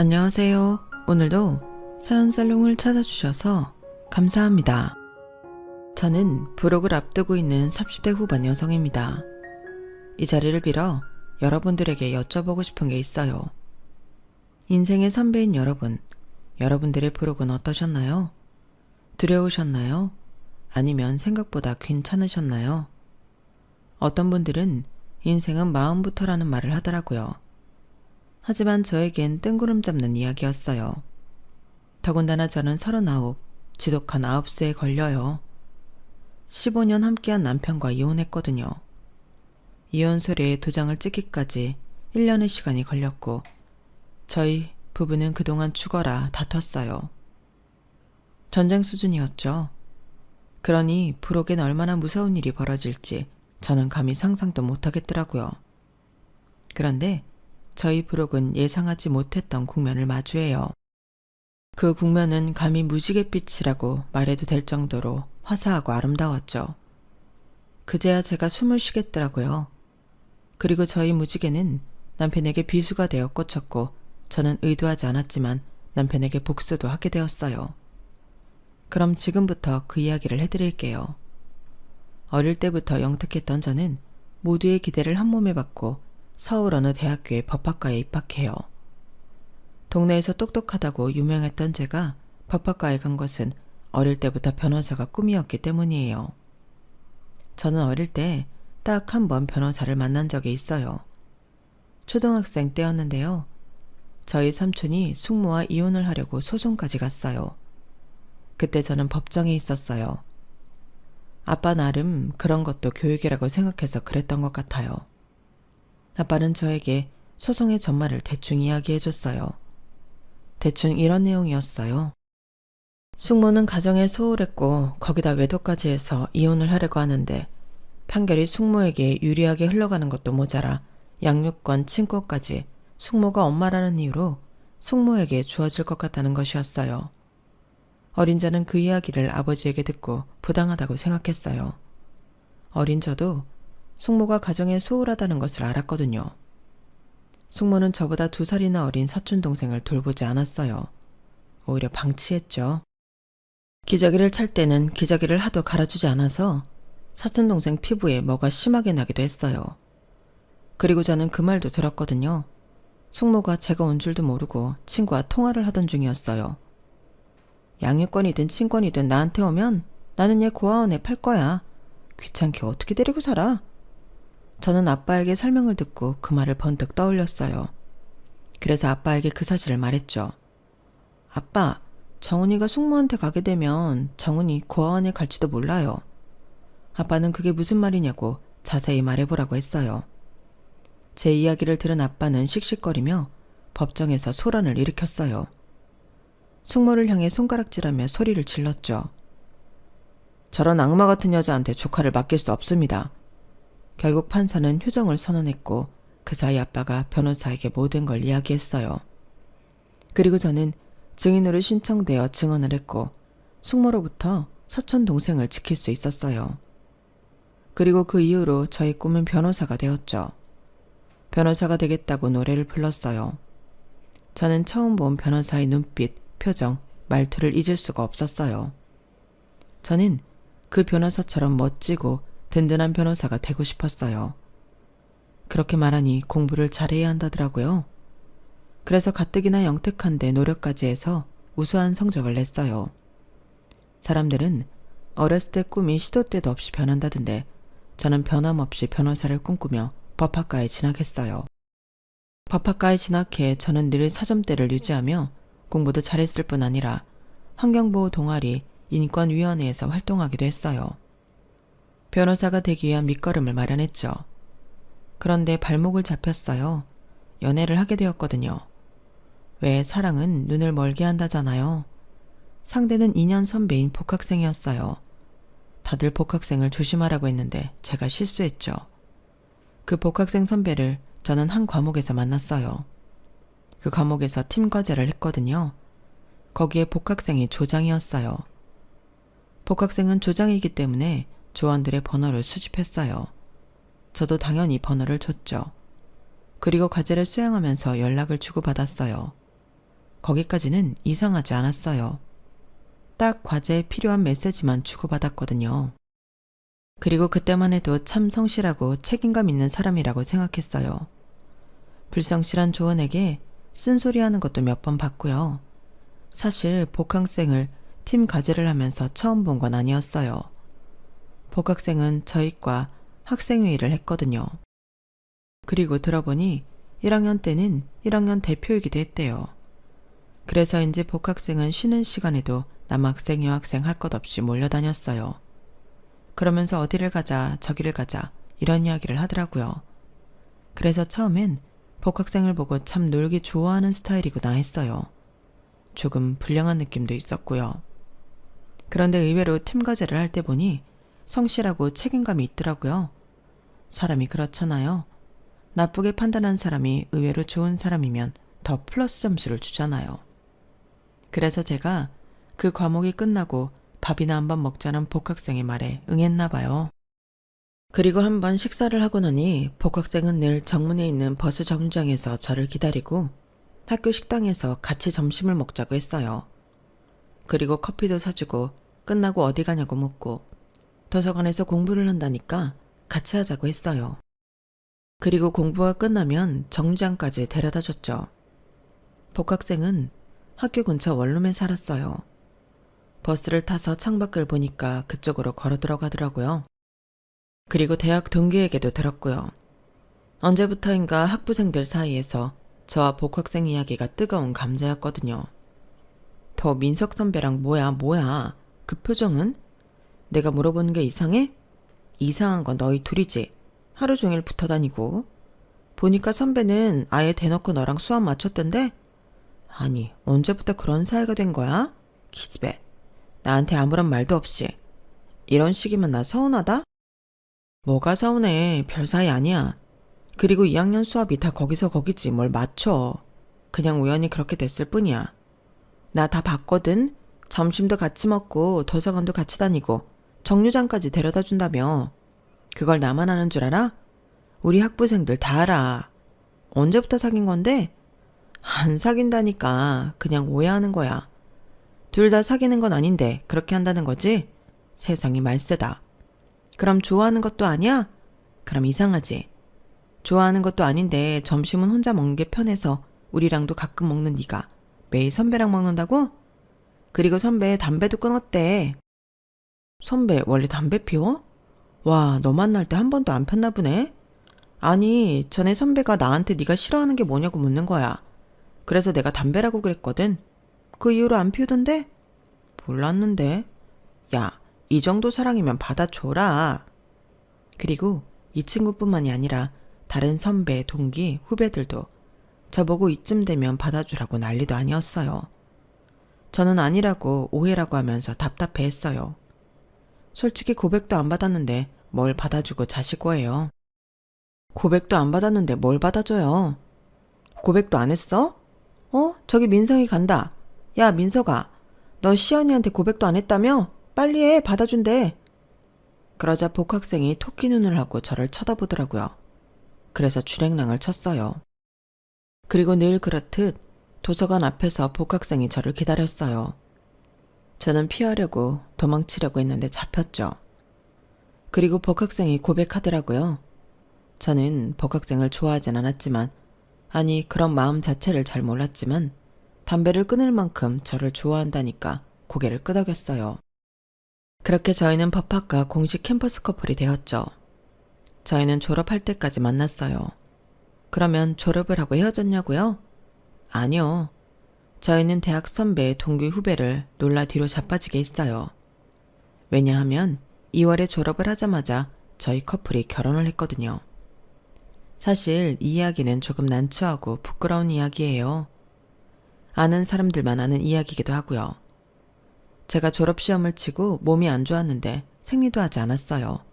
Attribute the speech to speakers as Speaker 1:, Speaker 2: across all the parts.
Speaker 1: 안녕하세요. 오늘도 사연살롱을 찾아주셔서 감사합니다. 저는 불혹을 앞두고 있는 30대 후반 여성입니다. 이 자리를 빌어 여러분들에게 여쭤보고 싶은 게 있어요. 인생의 선배인 여러분, 여러분들의 불혹은 어떠셨나요? 두려우셨나요? 아니면 생각보다 괜찮으셨나요? 어떤 분들은 인생은 마음부터라는 말을 하더라고요. 하지만 저에겐 뜬구름 잡는 이야기였어요. 더군다나 저는 39, 지독한 9세에 걸려요. 15년 함께한 남편과 이혼했거든요. 이혼 서류에 도장을 찍기까지 1년의 시간이 걸렸고 저희 부부는 그동안 죽어라 다퉜어요. 전쟁 수준이었죠. 그러니 불혹엔 얼마나 무서운 일이 벌어질지 저는 감히 상상도 못하겠더라고요. 그런데 저희 불혹은 예상하지 못했던 국면을 마주해요. 그 국면은 감히 무지갯빛이라고 말해도 될 정도로 화사하고 아름다웠죠. 그제야 제가 숨을 쉬겠더라고요. 그리고 저희 무지개는 남편에게 비수가 되어 꽂혔고 저는 의도하지 않았지만 남편에게 복수도 하게 되었어요. 그럼 지금부터 그 이야기를 해드릴게요. 어릴 때부터 영특했던 저는 모두의 기대를 한몸에 받고 서울 어느 대학교의 법학과에 입학해요. 동네에서 똑똑하다고 유명했던 제가 법학과에 간 것은 어릴 때부터 변호사가 꿈이었기 때문이에요. 저는 어릴 때 딱 한 번 변호사를 만난 적이 있어요. 초등학생 때였는데요. 저희 삼촌이 숙모와 이혼을 하려고 소송까지 갔어요. 그때 저는 법정에 있었어요. 아빠 나름 그런 것도 교육이라고 생각해서 그랬던 것 같아요. 아빠는 저에게 소송의 전말을 대충 이야기해줬어요. 대충 이런 내용이었어요. 숙모는 가정에 소홀했고 거기다 외도까지 해서 이혼을 하려고 하는데 판결이 숙모에게 유리하게 흘러가는 것도 모자라 양육권, 친권까지 숙모가 엄마라는 이유로 숙모에게 주어질 것 같다는 것이었어요. 어린 저는 그 이야기를 아버지에게 듣고 부당하다고 생각했어요. 어린 저도 숙모가 가정에 소홀하다는 것을 알았거든요. 숙모는 저보다 2살이나 어린 사촌동생을 돌보지 않았어요. 오히려 방치했죠. 기저귀를 찰 때는 기저귀를 하도 갈아주지 않아서 사촌동생 피부에 뭐가 심하게 나기도 했어요. 그리고 저는 그 말도 들었거든요. 숙모가 제가 온 줄도 모르고 친구와 통화를 하던 중이었어요. 양육권이든 친권이든 나한테 오면 나는 얘 고아원에 팔 거야. 귀찮게 어떻게 데리고 살아? 저는 아빠에게 설명을 듣고 그 말을 번뜩 떠올렸어요. 그래서 아빠에게 그 사실을 말했죠. 아빠, 정훈이가 숙모한테 가게 되면 정훈이 고아원에 갈지도 몰라요. 아빠는 그게 무슨 말이냐고 자세히 말해보라고 했어요. 제 이야기를 들은 아빠는 씩씩거리며 법정에서 소란을 일으켰어요. 숙모를 향해 손가락질하며 소리를 질렀죠. 저런 악마 같은 여자한테 조카를 맡길 수 없습니다. 결국 판사는 휴정을 선언했고 그 사이 아빠가 변호사에게 모든 걸 이야기했어요. 그리고 저는 증인으로 신청되어 증언을 했고 숙모로부터 사촌 동생을 지킬 수 있었어요. 그리고 그 이후로 저의 꿈은 변호사가 되었죠. 변호사가 되겠다고 노래를 불렀어요. 저는 처음 본 변호사의 눈빛, 표정, 말투를 잊을 수가 없었어요. 저는 그 변호사처럼 멋지고 든든한 변호사가 되고 싶었어요. 그렇게 말하니 공부를 잘해야 한다더라고요. 그래서 가뜩이나 영특한데 노력까지 해서 우수한 성적을 냈어요. 사람들은 어렸을 때 꿈이 시도 때도 없이 변한다던데 저는 변함없이 변호사를 꿈꾸며 법학과에 진학했어요. 법학과에 진학해 저는 늘 사점대를 유지하며 공부도 잘했을 뿐 아니라 환경보호 동아리 인권위원회에서 활동하기도 했어요. 변호사가 되기 위한 밑거름을 마련했죠. 그런데 발목을 잡혔어요. 연애를 하게 되었거든요. 왜 사랑은 눈을 멀게 한다잖아요. 상대는 2년 선배인 복학생이었어요. 다들 복학생을 조심하라고 했는데 제가 실수했죠. 그 복학생 선배를 저는 한 과목에서 만났어요. 그 과목에서 팀 과제를 했거든요. 거기에 복학생이 조장이었어요. 복학생은 조장이기 때문에 조원들의 번호를 수집했어요. 저도 당연히 번호를 줬죠. 그리고 과제를 수행하면서 연락을 주고받았어요. 거기까지는 이상하지 않았어요. 딱 과제에 필요한 메시지만 주고받았거든요. 그리고 그때만 해도 참 성실하고 책임감 있는 사람이라고 생각했어요. 불성실한 조원에게 쓴소리하는 것도 몇 번 봤고요. 사실 복학생을 팀 과제를 하면서 처음 본 건 아니었어요. 복학생은 저희과 학생회의를 했거든요. 그리고 들어보니 1학년 때는 1학년 대표이기도 했대요. 그래서인지 복학생은 쉬는 시간에도 남학생, 여학생 할 것 없이 몰려다녔어요. 그러면서 어디를 가자, 저기를 가자 이런 이야기를 하더라고요. 그래서 처음엔 복학생을 보고 참 놀기 좋아하는 스타일이구나 했어요. 조금 불량한 느낌도 있었고요. 그런데 의외로 팀 과제를 할 때 보니 성실하고 책임감이 있더라고요. 사람이 그렇잖아요. 나쁘게 판단한 사람이 의외로 좋은 사람이면 더 플러스 점수를 주잖아요. 그래서 제가 그 과목이 끝나고 밥이나 한번 먹자는 복학생의 말에 응했나 봐요. 그리고 한번 식사를 하고 나니 복학생은 늘 정문에 있는 버스 정류장에서 저를 기다리고 학교 식당에서 같이 점심을 먹자고 했어요. 그리고 커피도 사주고 끝나고 어디 가냐고 묻고 도서관에서 공부를 한다니까 같이 하자고 했어요. 그리고 공부가 끝나면 정류장까지 데려다 줬죠. 복학생은 학교 근처 원룸에 살았어요. 버스를 타서 창밖을 보니까 그쪽으로 걸어 들어가더라고요. 그리고 대학 동기에게도 들었고요. 언제부터인가 학부생들 사이에서 저와 복학생 이야기가 뜨거운 감자였거든요. 더 민석 선배랑 뭐야? 그 표정은? 내가 물어보는 게 이상해? 이상한 건 너희 둘이지. 하루 종일 붙어 다니고. 보니까 선배는 아예 대놓고 너랑 수업 맞췄던데? 아니, 언제부터 그런 사이가 된 거야? 기집애. 나한테 아무런 말도 없이. 이런 식이면 나 서운하다? 뭐가 서운해. 별 사이 아니야. 그리고 2학년 수업이 다 거기서 거기지 뭘 맞춰. 그냥 우연히 그렇게 됐을 뿐이야. 나 다 봤거든. 점심도 같이 먹고 도서관도 같이 다니고 정류장까지 데려다 준다며. 그걸 나만 아는 줄 알아? 우리 학부생들 다 알아. 언제부터 사귄 건데? 안 사귄다니까. 그냥 오해하는 거야. 둘 다 사귀는 건 아닌데 그렇게 한다는 거지? 세상이 말세다. 그럼 좋아하는 것도 아니야? 그럼 이상하지. 좋아하는 것도 아닌데 점심은 혼자 먹는 게 편해서 우리랑도 가끔 먹는 네가 매일 선배랑 먹는다고? 그리고 선배 담배도 끊었대. 선배 원래 담배 피워? 와, 너 만날 때 한 번도 안 폈나 보네? 아니, 전에 선배가 나한테 네가 싫어하는 게 뭐냐고 묻는 거야. 그래서 내가 담배라고 그랬거든. 그 이후로 안 피우던데? 몰랐는데. 야, 이 정도 사랑이면 받아줘라. 그리고 이 친구뿐만이 아니라 다른 선배, 동기, 후배들도 저보고 이쯤 되면 받아주라고 난리도 아니었어요. 저는 아니라고 오해라고 하면서 답답해했어요. 솔직히 고백도 안 받았는데 뭘 받아주고 자실 거예요. 고백도 안 받았는데 뭘 받아줘요. 고백도 안 했어? 저기 민성이 간다. 야, 민석아. 너 시연이한테 고백도 안 했다며? 빨리 해. 받아준대. 그러자 복학생이 토끼 눈을 하고 저를 쳐다보더라고요. 그래서 주랭랑을 쳤어요. 그리고 늘 그렇듯 도서관 앞에서 복학생이 저를 기다렸어요. 저는 피하려고 도망치려고 했는데 잡혔죠. 그리고 복학생이 고백하더라고요. 저는 복학생을 좋아하진 않았지만, 아니 그런 마음 자체를 잘 몰랐지만 담배를 끊을 만큼 저를 좋아한다니까 고개를 끄덕였어요. 그렇게 저희는 법학과 공식 캠퍼스 커플이 되었죠. 저희는 졸업할 때까지 만났어요. 그러면 졸업을 하고 헤어졌냐고요? 아니요. 저희는 대학 선배, 동기 후배를 놀라 뒤로 자빠지게 했어요. 왜냐하면 2월에 졸업을 하자마자 저희 커플이 결혼을 했거든요. 사실 이 이야기는 조금 난처하고 부끄러운 이야기예요. 아는 사람들만 아는 이야기이기도 하고요. 제가 졸업시험을 치고 몸이 안 좋았는데 생리도 하지 않았어요.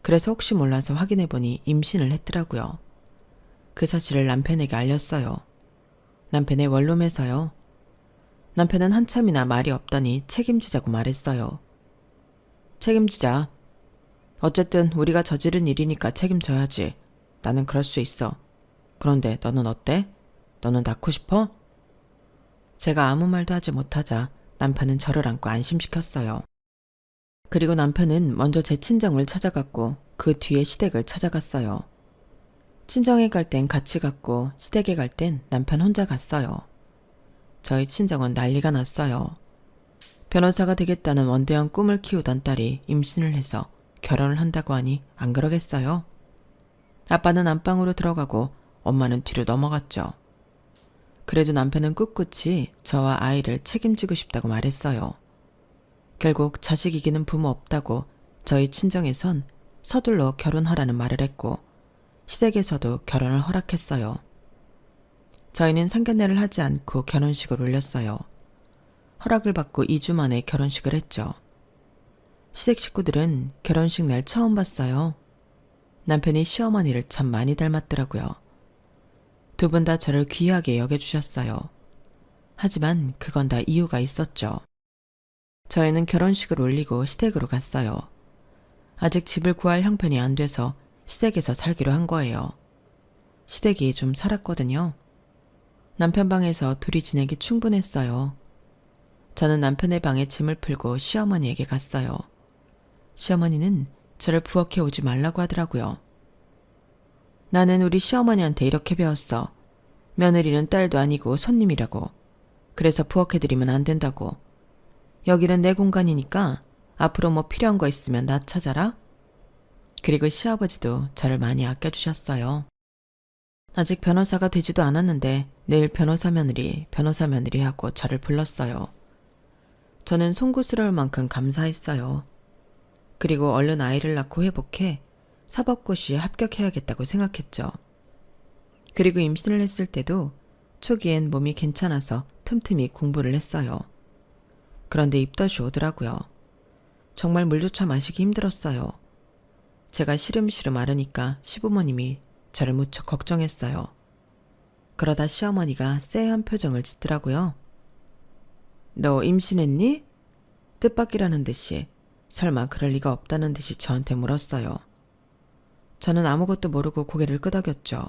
Speaker 1: 그래서 혹시 몰라서 확인해보니 임신을 했더라고요. 그 사실을 남편에게 알렸어요. 남편의 원룸에서요. 남편은 한참이나 말이 없더니 책임지자고 말했어요. 책임지자. 어쨌든 우리가 저지른 일이니까 책임져야지. 나는 그럴 수 있어. 그런데 너는 어때? 너는 낳고 싶어? 제가 아무 말도 하지 못하자 남편은 저를 안고 안심시켰어요. 그리고 남편은 먼저 제 친정을 찾아갔고 그 뒤에 시댁을 찾아갔어요. 친정에 갈 땐 같이 갔고 시댁에 갈 땐 남편 혼자 갔어요. 저희 친정은 난리가 났어요. 변호사가 되겠다는 원대한 꿈을 키우던 딸이 임신을 해서 결혼을 한다고 하니 안 그러겠어요? 아빠는 안방으로 들어가고 엄마는 뒤로 넘어갔죠. 그래도 남편은 꿋꿋이 저와 아이를 책임지고 싶다고 말했어요. 결국 자식 이기는 부모 없다고 저희 친정에선 서둘러 결혼하라는 말을 했고 시댁에서도 결혼을 허락했어요. 저희는 상견례를 하지 않고 결혼식을 올렸어요. 허락을 받고 2주 만에 결혼식을 했죠. 시댁 식구들은 결혼식 날 처음 봤어요. 남편이 시어머니를 참 많이 닮았더라고요. 두 분 다 저를 귀하게 여겨주셨어요. 하지만 그건 다 이유가 있었죠. 저희는 결혼식을 올리고 시댁으로 갔어요. 아직 집을 구할 형편이 안 돼서 시댁에서 살기로 한 거예요. 시댁이 좀 살았거든요. 남편 방에서 둘이 지내기 충분했어요. 저는 남편의 방에 짐을 풀고 시어머니에게 갔어요. 시어머니는 저를 부엌에 오지 말라고 하더라고요. 나는 우리 시어머니한테 이렇게 배웠어. 며느리는 딸도 아니고 손님이라고. 그래서 부엌해드리면 안 된다고. 여기는 내 공간이니까 앞으로 뭐 필요한 거 있으면 나 찾아라. 그리고 시아버지도 저를 많이 아껴주셨어요. 아직 변호사가 되지도 않았는데 늘 변호사 며느리 하고 저를 불렀어요. 저는 송구스러울 만큼 감사했어요. 그리고 얼른 아이를 낳고 회복해 사법고시에 합격해야겠다고 생각했죠. 그리고 임신을 했을 때도 초기엔 몸이 괜찮아서 틈틈이 공부를 했어요. 그런데 입덧이 오더라고요. 정말 물조차 마시기 힘들었어요. 제가 시름시름 앓으니까 시부모님이 저를 무척 걱정했어요. 그러다 시어머니가 쎄한 표정을 짓더라고요. 너 임신했니? 뜻밖이라는 듯이 설마 그럴 리가 없다는 듯이 저한테 물었어요. 저는 아무것도 모르고 고개를 끄덕였죠.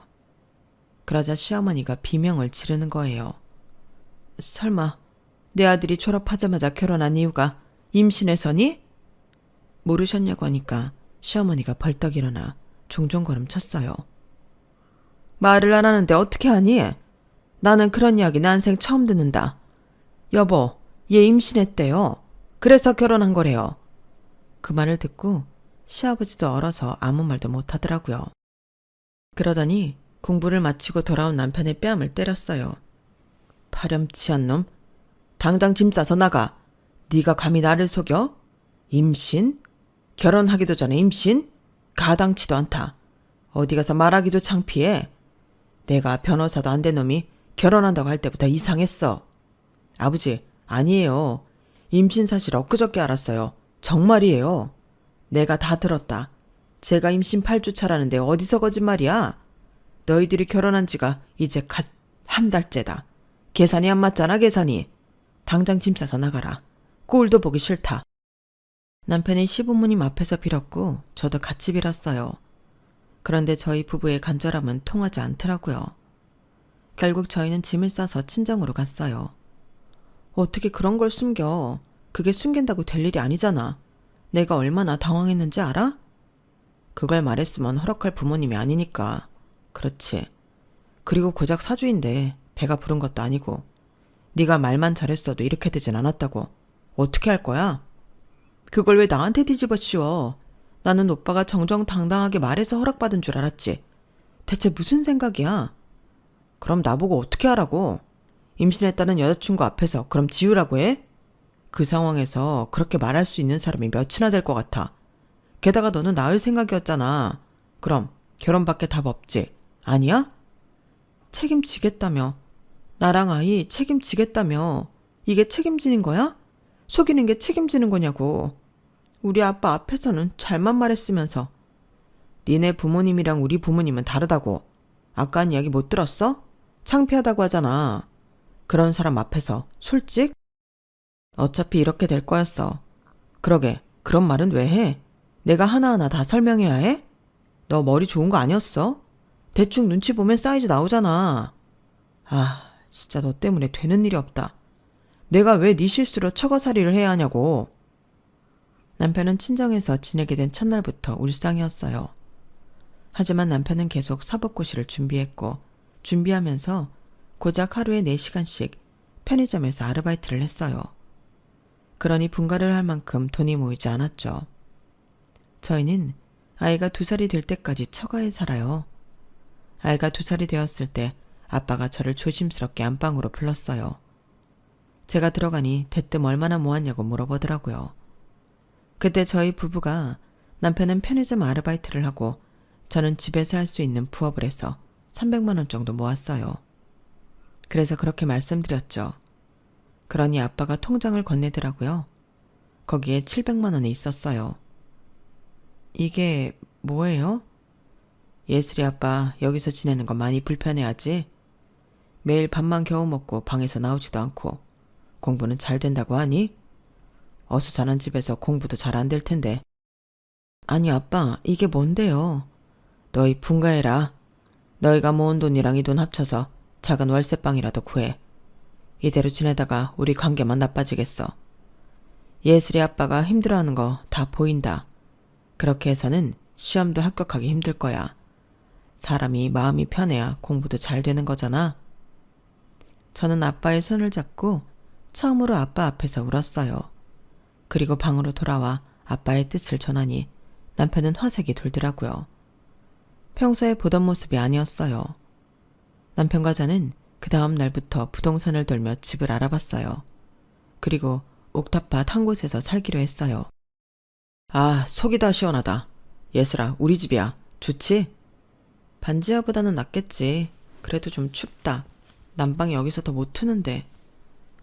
Speaker 1: 그러자 시어머니가 비명을 지르는 거예요. 설마 내 아들이 졸업하자마자 결혼한 이유가 임신해서니? 모르셨냐고 하니까 시어머니가 벌떡 일어나 종종걸음 쳤어요. 말을 안 하는데 어떻게 하니? 나는 그런 이야기 난생 처음 듣는다. 여보, 얘 임신했대요. 그래서 결혼한 거래요. 그 말을 듣고 시아버지도 얼어서 아무 말도 못하더라고요. 그러더니 공부를 마치고 돌아온 남편의 뺨을 때렸어요. 파렴치한 놈. 당장 짐 싸서 나가. 네가 감히 나를 속여? 임신? 결혼하기도 전에 임신? 가당치도 않다. 어디 가서 말하기도 창피해. 내가 변호사도 안 된 놈이 결혼한다고 할 때부터 이상했어. 아버지, 아니에요. 임신 사실 엊그저께 알았어요. 정말이에요. 내가 다 들었다. 제가 임신 8주 차라는데 어디서 거짓말이야? 너희들이 결혼한 지가 이제 갓 한 달째다. 계산이 안 맞잖아, 계산이. 당장 짐 싸서 나가라. 꼴도 보기 싫다. 남편이 시부모님 앞에서 빌었고 저도 같이 빌었어요. 그런데 저희 부부의 간절함은 통하지 않더라고요. 결국 저희는 짐을 싸서 친정으로 갔어요. 어떻게 그런 걸 숨겨? 그게 숨긴다고 될 일이 아니잖아. 내가 얼마나 당황했는지 알아? 그걸 말했으면 허락할 부모님이 아니니까. 그렇지. 그리고 고작 사주인데 배가 부른 것도 아니고 네가 말만 잘했어도 이렇게 되진 않았다고. 어떻게 할 거야? 그걸 왜 나한테 뒤집어 씌워? 나는 오빠가 정정당당하게 말해서 허락받은 줄 알았지. 대체 무슨 생각이야? 그럼 나보고 어떻게 하라고? 임신했다는 여자친구 앞에서 그럼 지우라고 해? 그 상황에서 그렇게 말할 수 있는 사람이 몇이나 될 것 같아. 게다가 너는 낳을 생각이었잖아. 그럼 결혼밖에 답 없지. 아니야? 책임지겠다며. 나랑 아이 책임지겠다며. 이게 책임지는 거야? 속이는 게 책임지는 거냐고. 우리 아빠 앞에서는 잘만 말했으면서. 니네 부모님이랑 우리 부모님은 다르다고. 아까 한 이야기 못 들었어? 창피하다고 하잖아. 그런 사람 앞에서 솔직? 어차피 이렇게 될 거였어. 그러게, 그런 말은 왜 해? 내가 하나하나 다 설명해야 해? 너 머리 좋은 거 아니었어? 대충 눈치 보면 사이즈 나오잖아. 아, 진짜 너 때문에 되는 일이 없다. 내가 왜 네 실수로 처가살이를 해야 하냐고. 남편은 친정에서 지내게 된 첫날부터 울상이었어요. 하지만 남편은 계속 사법고시를 준비했고 준비하면서 고작 하루에 4시간씩 편의점에서 아르바이트를 했어요. 그러니 분가를 할 만큼 돈이 모이지 않았죠. 저희는 아이가 2살이 될 때까지 처가에 살아요. 아이가 2살이 되었을 때 아빠가 저를 조심스럽게 안방으로 불렀어요. 제가 들어가니 대뜸 얼마나 모았냐고 물어보더라고요. 그때 저희 부부가 남편은 편의점 아르바이트를 하고 저는 집에서 할 수 있는 부업을 해서 300만 원 정도 모았어요. 그래서 그렇게 말씀드렸죠. 그러니 아빠가 통장을 건네더라고요. 거기에 700만 원이 있었어요. 이게 뭐예요? 예슬이 아빠 여기서 지내는 거 많이 불편해하지? 매일 밥만 겨우 먹고 방에서 나오지도 않고 공부는 잘 된다고 하니? 어수 자란 집에서 공부도 잘 안 될 텐데. 아니 아빠 이게 뭔데요? 너희 분가해라. 너희가 모은 돈이랑 이 돈 합쳐서 작은 월세방이라도 구해. 이대로 지내다가 우리 관계만 나빠지겠어. 예슬이 아빠가 힘들어하는 거 다 보인다. 그렇게 해서는 시험도 합격하기 힘들 거야. 사람이 마음이 편해야 공부도 잘 되는 거잖아. 저는 아빠의 손을 잡고 처음으로 아빠 앞에서 울었어요. 그리고 방으로 돌아와 아빠의 뜻을 전하니 남편은 화색이 돌더라고요. 평소에 보던 모습이 아니었어요. 남편과 저는 그 다음 날부터 부동산을 돌며 집을 알아봤어요. 그리고 옥탑밭 한 곳에서 살기로 했어요. 아, 속이 다 시원하다. 예슬아, 우리 집이야. 좋지? 반지하보다는 낫겠지. 그래도 좀 춥다. 난방이 여기서 더 못 트는데.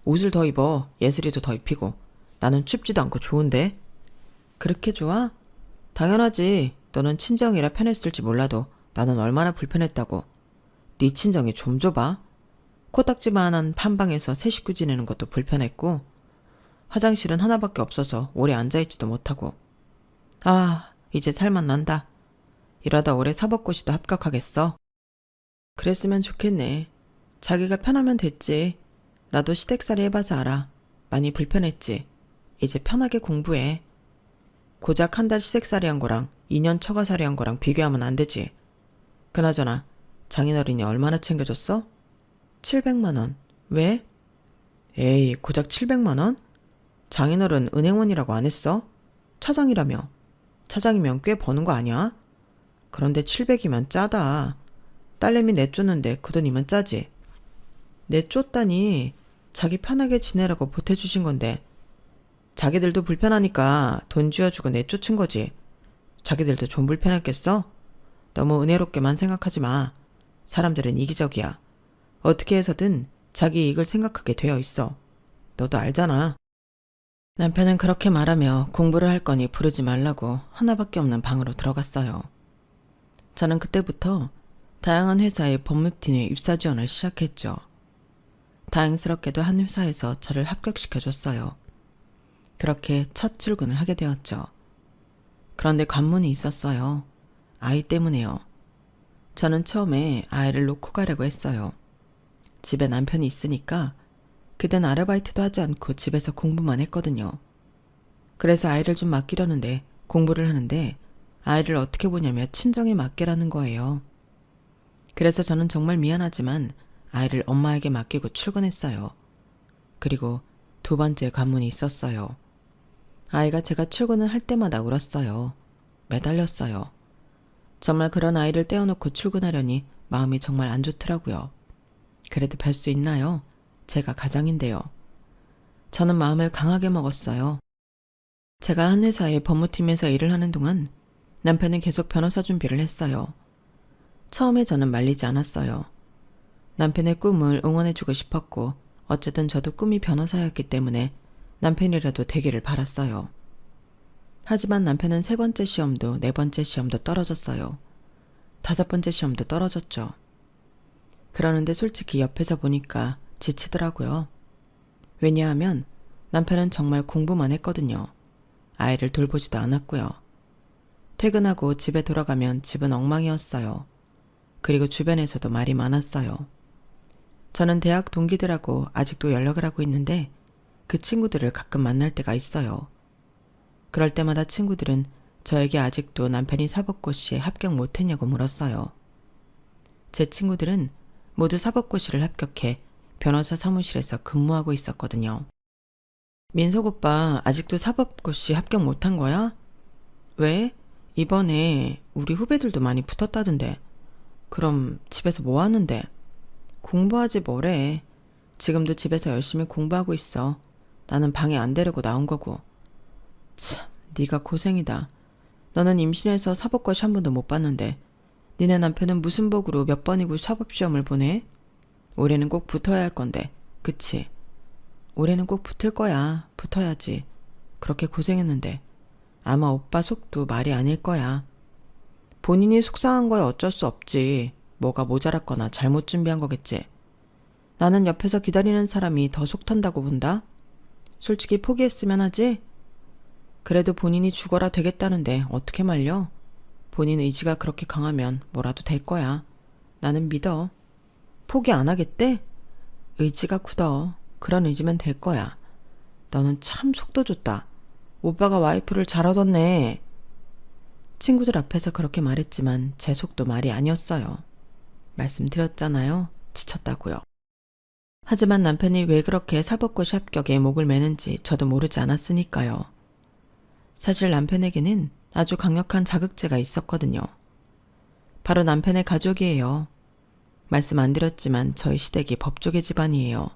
Speaker 1: 옷을 더 입어. 예슬이도 더 입히고. 나는 춥지도 않고 좋은데. 그렇게 좋아? 당연하지. 너는 친정이라 편했을지 몰라도 나는 얼마나 불편했다고. 네 친정이 좀 좁아. 코딱지만한 판방에서 세 식구 지내는 것도 불편했고 화장실은 하나밖에 없어서 오래 앉아있지도 못하고. 아, 이제 살만 난다. 이러다 올해 사법고시도 합격하겠어. 그랬으면 좋겠네. 자기가 편하면 됐지. 나도 시댁살이 해봐서 알아. 많이 불편했지. 이제 편하게 공부해. 고작 한 달 시댁살이 한 거랑 2년 처가살이 한 거랑 비교하면 안 되지. 그나저나 장인어른이 얼마나 챙겨줬어? 700만 원. 왜? 에이, 고작 700만 원? 장인어른 은행원이라고 안 했어? 차장이라며. 차장이면 꽤 버는 거 아니야? 그런데 700이면 짜다. 딸내미 내쫓는데 그 돈이면 짜지. 내쫓다니. 자기 편하게 지내라고 보태주신 건데 자기들도 불편하니까 돈 쥐어주고 내쫓은 거지. 자기들도 좀 불편했겠어? 너무 은혜롭게만 생각하지 마. 사람들은 이기적이야. 어떻게 해서든 자기 이익을 생각하게 되어 있어. 너도 알잖아. 남편은 그렇게 말하며 공부를 할 거니 부르지 말라고 하나밖에 없는 방으로 들어갔어요. 저는 그때부터 다양한 회사의 법무팀에 입사 지원을 시작했죠. 다행스럽게도 한 회사에서 저를 합격시켜줬어요. 그렇게 첫 출근을 하게 되었죠. 그런데 관문이 있었어요. 아이 때문에요. 저는 처음에 아이를 놓고 가려고 했어요. 집에 남편이 있으니까 그땐 아르바이트도 하지 않고 집에서 공부만 했거든요. 그래서 아이를 좀 맡기려는데 공부를 하는데 아이를 어떻게 보냐며 친정에 맡기라는 거예요. 그래서 저는 정말 미안하지만 아이를 엄마에게 맡기고 출근했어요. 그리고 2번째 관문이 있었어요. 아이가 제가 출근을 할 때마다 울었어요. 매달렸어요. 정말 그런 아이를 떼어놓고 출근하려니 마음이 정말 안 좋더라고요. 그래도 별 수 있나요? 제가 가장인데요. 저는 마음을 강하게 먹었어요. 제가 한 회사의 법무팀에서 일을 하는 동안 남편은 계속 변호사 준비를 했어요. 처음에 저는 말리지 않았어요. 남편의 꿈을 응원해주고 싶었고 어쨌든 저도 꿈이 변호사였기 때문에 남편이라도 되기를 바랐어요. 하지만 남편은 3번째 시험도 4번째 시험도 떨어졌어요. 5번째 시험도 떨어졌죠. 그러는데 솔직히 옆에서 보니까 지치더라고요. 왜냐하면 남편은 정말 공부만 했거든요. 아이를 돌보지도 않았고요. 퇴근하고 집에 돌아가면 집은 엉망이었어요. 그리고 주변에서도 말이 많았어요. 저는 대학 동기들하고 아직도 연락을 하고 있는데 그 친구들을 가끔 만날 때가 있어요. 그럴 때마다 친구들은 저에게 아직도 남편이 사법고시에 합격 못했냐고 물었어요. 제 친구들은 모두 사법고시를 합격해 변호사 사무실에서 근무하고 있었거든요. 민석 오빠 아직도 사법고시 합격 못한 거야? 왜? 이번에 우리 후배들도 많이 붙었다던데. 그럼 집에서 뭐 하는데? 공부하지 뭐래. 지금도 집에서 열심히 공부하고 있어. 나는 방에 안 데리고 나온 거고. 참, 네가 고생이다. 너는 임신해서 사법고시 한 번도 못 봤는데 니네 남편은 무슨 복으로 몇 번이고 사법시험을 보내? 올해는 꼭 붙어야 할 건데, 그치? 올해는 꼭 붙을 거야. 붙어야지. 그렇게 고생했는데 아마 오빠 속도 말이 아닐 거야. 본인이 속상한 거야 어쩔 수 없지. 뭐가 모자랐거나 잘못 준비한 거겠지. 나는 옆에서 기다리는 사람이 더 속 탄다고 본다. 솔직히 포기했으면 하지? 그래도 본인이 죽어라 되겠다는데 어떻게 말려? 본인 의지가 그렇게 강하면 뭐라도 될 거야. 나는 믿어. 포기 안 하겠대? 의지가 굳어. 그런 의지면 될 거야. 너는 참 속도 좋다. 오빠가 와이프를 잘 얻었네. 친구들 앞에서 그렇게 말했지만 제 속도 말이 아니었어요. 말씀드렸잖아요. 지쳤다고요. 하지만 남편이 왜 그렇게 사법고시 합격에 목을 매는지 저도 모르지 않았으니까요. 사실 남편에게는 아주 강력한 자극제가 있었거든요. 바로 남편의 가족이에요. 말씀 안 드렸지만 저희 시댁이 법조계 집안이에요.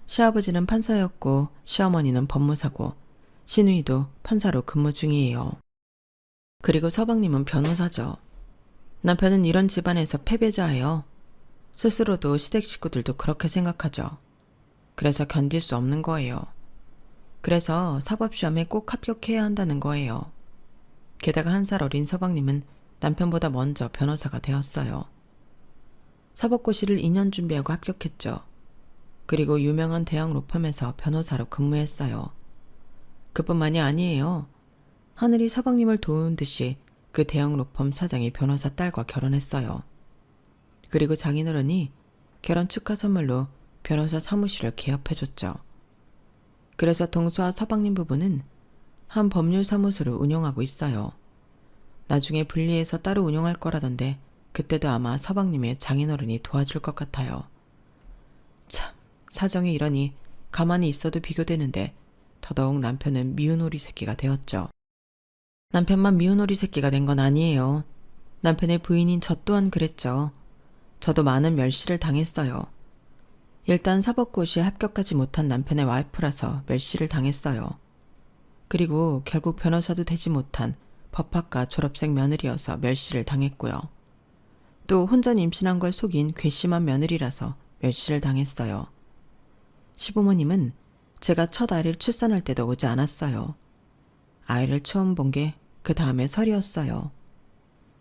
Speaker 1: 시아버지는 판사였고 시어머니는 법무사고 시누이도 판사로 근무 중이에요. 그리고 서방님은 변호사죠. 남편은 이런 집안에서 패배자예요. 스스로도 시댁 식구들도 그렇게 생각하죠. 그래서 견딜 수 없는 거예요. 그래서 사법시험에 꼭 합격해야 한다는 거예요. 게다가 1살 어린 서방님은 남편보다 먼저 변호사가 되었어요. 사법고시를 2년 준비하고 합격했죠. 그리고 유명한 대형 로펌에서 변호사로 근무했어요. 그뿐만이 아니에요. 하늘이 서방님을 도운 듯이 그 대형 로펌 사장이 변호사 딸과 결혼했어요. 그리고 장인어른이 결혼 축하 선물로 변호사 사무실을 개업해줬죠. 그래서 동수와 서방님 부부는 한 법률사무소를 운영하고 있어요. 나중에 분리해서 따로 운영할 거라던데 그때도 아마 서방님의 장인어른이 도와줄 것 같아요. 참, 사정이 이러니 가만히 있어도 비교되는데 더더욱 남편은 미운 오리 새끼가 되었죠. 남편만 미운 오리 새끼가 된 건 아니에요. 남편의 부인인 저 또한 그랬죠. 저도 많은 멸시를 당했어요. 일단 사법고시에 합격하지 못한 남편의 와이프라서 멸시를 당했어요. 그리고 결국 변호사도 되지 못한 법학과 졸업생 며느리여서 멸시를 당했고요. 또 혼자 임신한 걸 속인 괘씸한 며느리라서 멸시를 당했어요. 시부모님은 제가 첫 아이를 출산할 때도 오지 않았어요. 아이를 처음 본 게 그 다음에 설이었어요.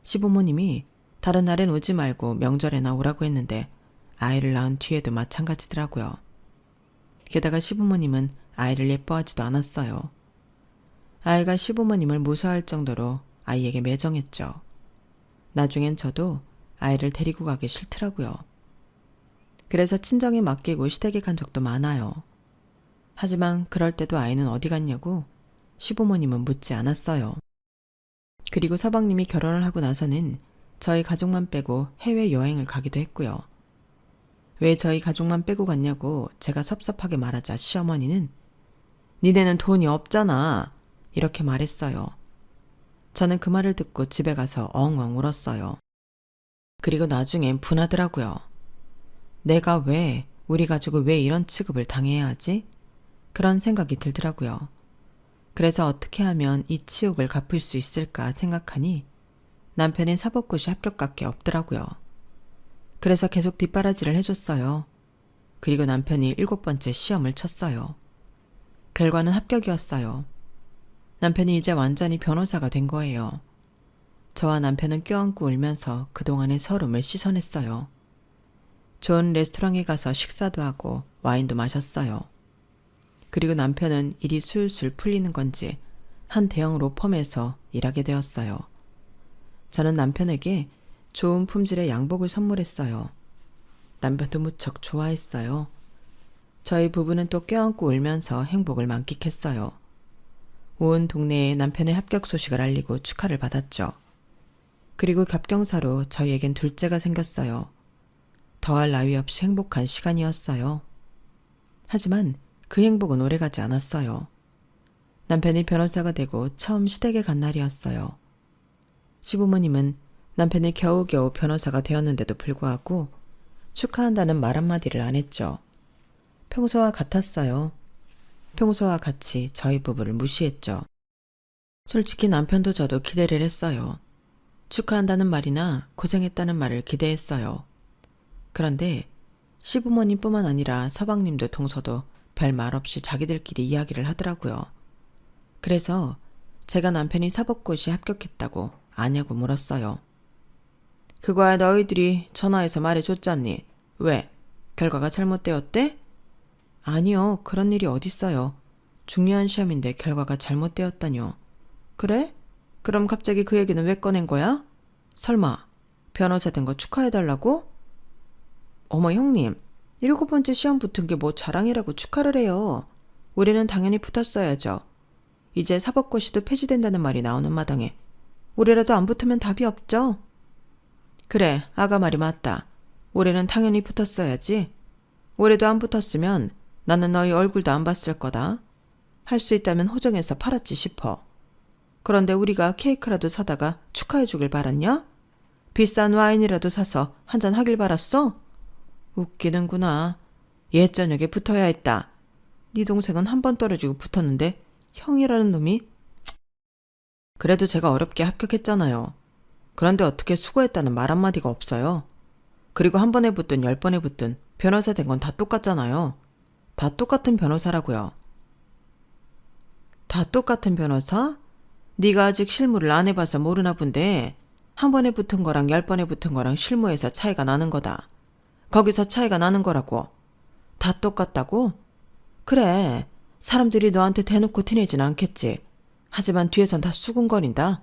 Speaker 1: 시부모님이 다른 날엔 오지 말고 명절에나 오라고 했는데 아이를 낳은 뒤에도 마찬가지더라고요. 게다가 시부모님은 아이를 예뻐하지도 않았어요. 아이가 시부모님을 무서워할 정도로 아이에게 매정했죠. 나중엔 저도 아이를 데리고 가기 싫더라고요. 그래서 친정에 맡기고 시댁에 간 적도 많아요. 하지만 그럴 때도 아이는 어디 갔냐고 시부모님은 묻지 않았어요. 그리고 서방님이 결혼을 하고 나서는 저희 가족만 빼고 해외여행을 가기도 했고요. 왜 저희 가족만 빼고 갔냐고 제가 섭섭하게 말하자 시어머니는 니네는 돈이 없잖아 이렇게 말했어요. 저는 그 말을 듣고 집에 가서 엉엉 울었어요. 그리고 나중엔 분하더라고요. 내가 왜, 우리 가족을 왜 이런 취급을 당해야 하지? 그런 생각이 들더라고요. 그래서 어떻게 하면 이 치욕을 갚을 수 있을까 생각하니 남편의 사법고시 합격밖에 없더라고요. 그래서 계속 뒷바라지를 해줬어요. 그리고 남편이 7번째 시험을 쳤어요. 결과는 합격이었어요. 남편이 이제 완전히 변호사가 된 거예요. 저와 남편은 껴안고 울면서 그동안의 서름을 씻어냈어요. 좋은 레스토랑에 가서 식사도 하고 와인도 마셨어요. 그리고 남편은 일이 술술 풀리는 건지 한 대형 로펌에서 일하게 되었어요. 저는 남편에게 좋은 품질의 양복을 선물했어요. 남편도 무척 좋아했어요. 저희 부부는 또 껴안고 울면서 행복을 만끽했어요. 온 동네에 남편의 합격 소식을 알리고 축하를 받았죠. 그리고 겹경사로 저희에겐 둘째가 생겼어요. 더할 나위 없이 행복한 시간이었어요. 하지만 그 행복은 오래가지 않았어요. 남편이 변호사가 되고 처음 시댁에 간 날이었어요. 시부모님은 남편이 겨우겨우 변호사가 되었는데도 불구하고 축하한다는 말 한마디를 안 했죠. 평소와 같았어요. 평소와 같이 저희 부부를 무시했죠. 솔직히 남편도 저도 기대를 했어요. 축하한다는 말이나 고생했다는 말을 기대했어요. 그런데 시부모님뿐만 아니라 서방님도 동서도 별 말 없이 자기들끼리 이야기를 하더라고요. 그래서 제가 남편이 사법고시에 합격했다고 아냐고 물었어요. 그거야 너희들이 전화해서 말해줬잖니. 왜? 결과가 잘못되었대? 아니요. 그런 일이 어딨어요. 중요한 시험인데 결과가 잘못되었다뇨. 그래? 그럼 갑자기 그 얘기는 왜 꺼낸 거야? 설마 변호사 된 거 축하해달라고? 어머 형님, 7번째 시험 붙은 게 뭐 자랑이라고 축하를 해요. 올해는 당연히 붙었어야죠. 이제 사법고시도 폐지된다는 말이 나오는 마당에 올해라도 안 붙으면 답이 없죠. 그래, 아가 말이 맞다. 올해는 당연히 붙었어야지. 올해도 안 붙었으면 나는 너희 얼굴도 안 봤을 거다. 할 수 있다면 호정해서 팔았지 싶어. 그런데 우리가 케이크라도 사다가 축하해 주길 바랐냐? 비싼 와인이라도 사서 한잔 하길 바랐어? 웃기는구나. 옛 저녁에 붙어야 했다. 네 동생은 한 번 떨어지고 붙었는데 형이라는 놈이. 그래도 제가 어렵게 합격했잖아요. 그런데 어떻게 수고했다는 말 한마디가 없어요. 그리고 한 번에 붙든 10번에 붙든 변호사 된 건 다 똑같잖아요. 다 똑같은 변호사라고요. 다 똑같은 변호사? 네가 아직 실무를 안 해봐서 모르나 본데 한 번에 붙은 거랑 10번에 붙은 거랑 실무에서 차이가 나는 거다. 거기서 차이가 나는 거라고. 다 똑같다고? 그래. 사람들이 너한테 대놓고 티내진 않겠지. 하지만 뒤에선 다 수군거린다.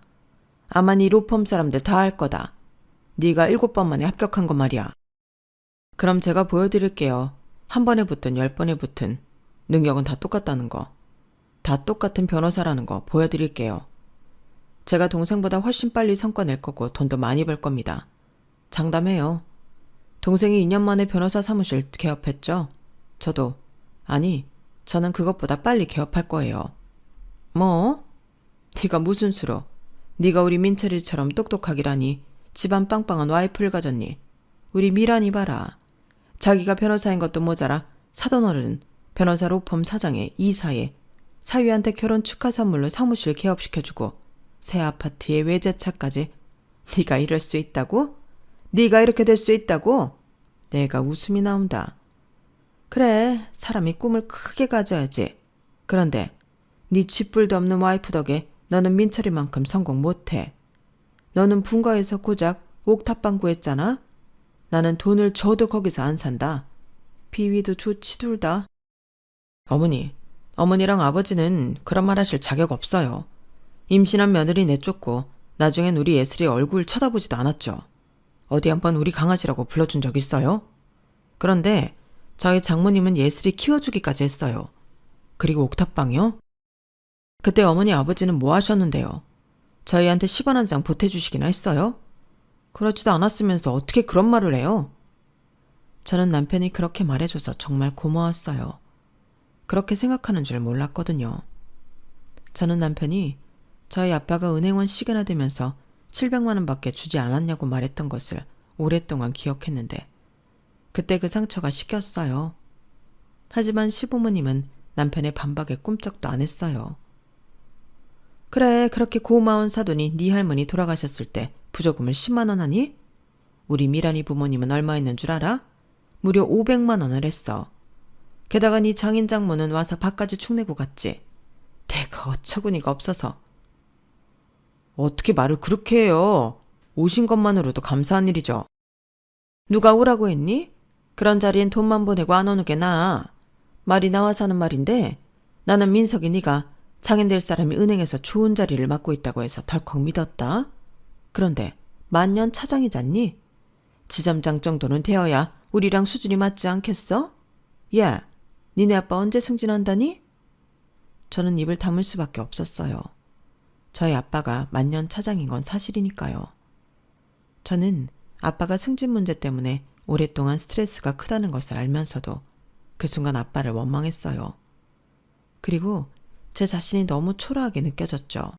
Speaker 1: 아마 네 로펌 사람들 다 알 거다. 네가 7번 만에 합격한 거 말이야. 그럼 제가 보여드릴게요. 한 번에 붙든 10번에 붙든 능력은 다 똑같다는 거. 다 똑같은 변호사라는 거 보여드릴게요. 제가 동생보다 훨씬 빨리 성과 낼 거고 돈도 많이 벌 겁니다. 장담해요. 동생이 2년 만에 변호사 사무실 개업했죠? 저는 그것보다 빨리 개업할 거예요. 뭐? 네가 무슨 수로? 네가 우리 민철이처럼 똑똑하기라니 집안 빵빵한 와이프를 가졌니? 우리 미란이 봐라. 자기가 변호사인 것도 모자라 사돈어른 변호사 로펌 사장에 이사에 사위한테 결혼 축하 선물로 사무실 개업시켜주고 새 아파트에 외제차까지. 네가 이럴 수 있다고? 네가 이렇게 될 수 있다고? 내가 웃음이 나온다. 그래, 사람이 꿈을 크게 가져야지. 그런데 네 쥐뿔도 없는 와이프 덕에 너는 민철이만큼 성공 못해. 너는 분가에서 고작 옥탑방 구했잖아. 나는 돈을 줘도 거기서 안 산다. 비위도 좋지 둘 다. 어머니랑 아버지는 그런 말 하실 자격 없어요. 임신한 며느리 내쫓고 나중엔 우리 예슬이 얼굴 쳐다보지도 않았죠. 어디 한번 우리 강아지라고 불러준 적 있어요? 그런데 저희 장모님은 예슬이 키워주기까지 했어요. 그리고 옥탑방이요? 그때 어머니 아버지는 뭐 하셨는데요? 저희한테 10원 한 장 보태주시기나 했어요? 그렇지도 않았으면서 어떻게 그런 말을 해요? 저는 남편이 그렇게 말해줘서 정말 고마웠어요. 그렇게 생각하는 줄 몰랐거든요. 저는 남편이 저희 아빠가 은행원 시계나 되면서 700만 원밖에 주지 않았냐고 말했던 것을 오랫동안 기억했는데 그때 그 상처가 식혔어요. 하지만 시부모님은 남편의 반박에 꿈쩍도 안 했어요. 그래, 그렇게 고마운 사돈이 네 할머니 돌아가셨을 때 부조금을 10만 원 하니? 우리 미란이 부모님은 얼마 있는 줄 알아? 무려 500만 원을 했어. 게다가 네 장인 장모는 와서 밥까지 축내고 갔지. 내가 어처구니가 없어서. 어떻게 말을 그렇게 해요? 오신 것만으로도 감사한 일이죠. 누가 오라고 했니? 그런 자리엔 돈만 보내고 안 오는 게 나아. 말이 나와서 하는 말인데 나는 민석이 네가 장인 될 사람이 은행에서 좋은 자리를 맡고 있다고 해서 덜컥 믿었다. 그런데 만년 차장이잖니? 지점장 정도는 되어야 우리랑 수준이 맞지 않겠어? 야, 니네 아빠 언제 승진한다니? 저는 입을 다물 수밖에 없었어요. 저희 아빠가 만년 차장인 건 사실이니까요. 저는 아빠가 승진 문제 때문에 오랫동안 스트레스가 크다는 것을 알면서도 그 순간 아빠를 원망했어요. 그리고 제 자신이 너무 초라하게 느껴졌죠.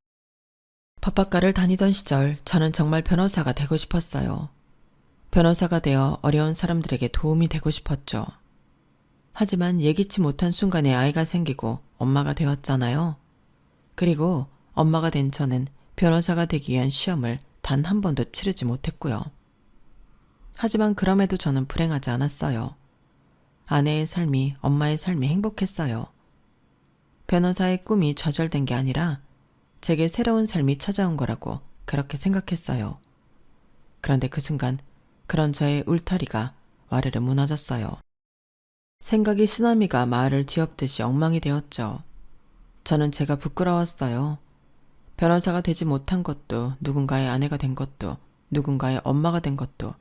Speaker 1: 법학과를 다니던 시절 저는 정말 변호사가 되고 싶었어요. 변호사가 되어 어려운 사람들에게 도움이 되고 싶었죠. 하지만 예기치 못한 순간에 아이가 생기고 엄마가 되었잖아요. 그리고 엄마가 된 저는 변호사가 되기 위한 시험을 단 한 번도 치르지 못했고요. 하지만 그럼에도 저는 불행하지 않았어요. 아내의 삶이, 엄마의 삶이 행복했어요. 변호사의 꿈이 좌절된 게 아니라 제게 새로운 삶이 찾아온 거라고 그렇게 생각했어요. 그런데 그 순간 그런 저의 울타리가 와르르 무너졌어요. 생각이 쓰나미가 마을을 뒤엎듯이 엉망이 되었죠. 저는 제가 부끄러웠어요. 변호사가 되지 못한 것도, 누군가의 아내가 된 것도, 누군가의 엄마가 된 것도,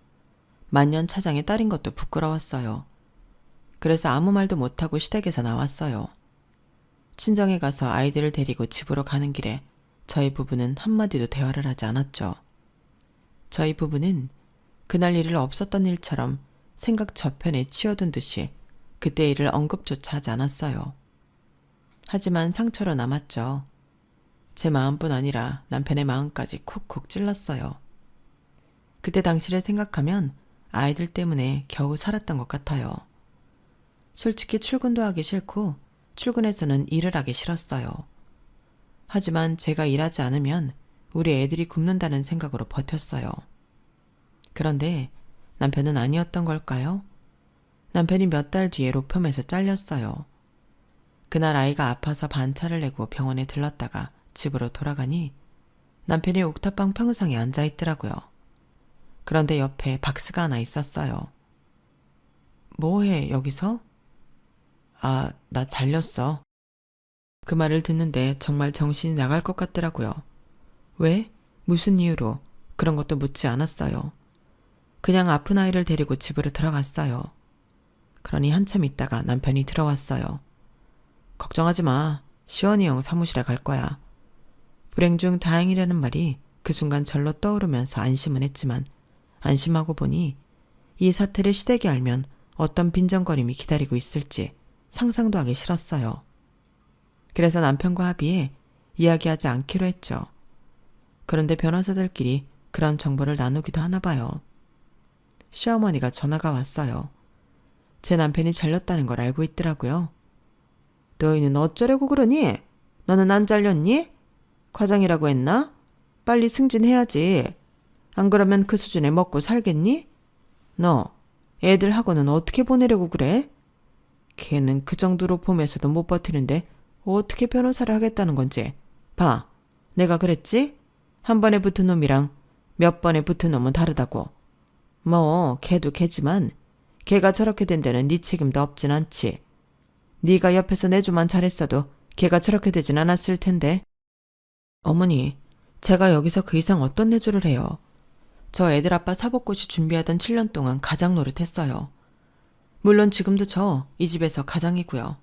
Speaker 1: 만년 차장의 딸인 것도 부끄러웠어요. 그래서 아무 말도 못하고 시댁에서 나왔어요. 친정에 가서 아이들을 데리고 집으로 가는 길에 저희 부부는 한마디도 대화를 하지 않았죠. 저희 부부는 그날 일을 없었던 일처럼 생각 저편에 치어둔 듯이 그때 일을 언급조차 하지 않았어요. 하지만 상처로 남았죠. 제 마음뿐 아니라 남편의 마음까지 콕콕 찔렀어요. 그때 당시를 생각하면 아이들 때문에 겨우 살았던 것 같아요. 솔직히 출근도 하기 싫고 출근해서는 일을 하기 싫었어요. 하지만 제가 일하지 않으면 우리 애들이 굶는다는 생각으로 버텼어요. 그런데 남편은 아니었던 걸까요? 남편이 몇 달 뒤에 로펌에서 잘렸어요. 그날 아이가 아파서 반차를 내고 병원에 들렀다가 집으로 돌아가니 남편이 옥탑방 평상에 앉아있더라고요. 그런데 옆에 박스가 하나 있었어요. 뭐해 여기서? 아, 나 잘렸어. 그 말을 듣는데 정말 정신이 나갈 것 같더라고요. 왜? 무슨 이유로? 그런 것도 묻지 않았어요. 그냥 아픈 아이를 데리고 집으로 들어갔어요. 그러니 한참 있다가 남편이 들어왔어요. 걱정하지 마. 시원이 형 사무실에 갈 거야. 불행 중 다행이라는 말이 그 순간 절로 떠오르면서 안심은 했지만 안심하고 보니 이 사태를 시댁이 알면 어떤 빈정거림이 기다리고 있을지 상상도 하기 싫었어요. 그래서 남편과 합의해 이야기하지 않기로 했죠. 그런데 변호사들끼리 그런 정보를 나누기도 하나 봐요. 시어머니가 전화가 왔어요. 제 남편이 잘렸다는 걸 알고 있더라고요. 너희는 어쩌려고 그러니? 너는 안 잘렸니? 과장이라고 했나? 빨리 승진해야지. 안 그러면 그 수준에 먹고 살겠니? 너 애들 학원은 어떻게 보내려고 그래? 걔는 그 정도로 봄에서도 못 버티는데 어떻게 변호사를 하겠다는 건지. 봐, 내가 그랬지? 한 번에 붙은 놈이랑 몇 번에 붙은 놈은 다르다고. 뭐 걔도 걔지만 걔가 저렇게 된 데는 네 책임도 없진 않지. 네가 옆에서 내조만 잘했어도 걔가 저렇게 되진 않았을 텐데. 어머니, 제가 여기서 그 이상 어떤 내조를 해요. 저 애들 아빠 사법고시 준비하던 7년 동안 가장 노릇했어요. 물론 지금도 저 이 집에서 가장이고요.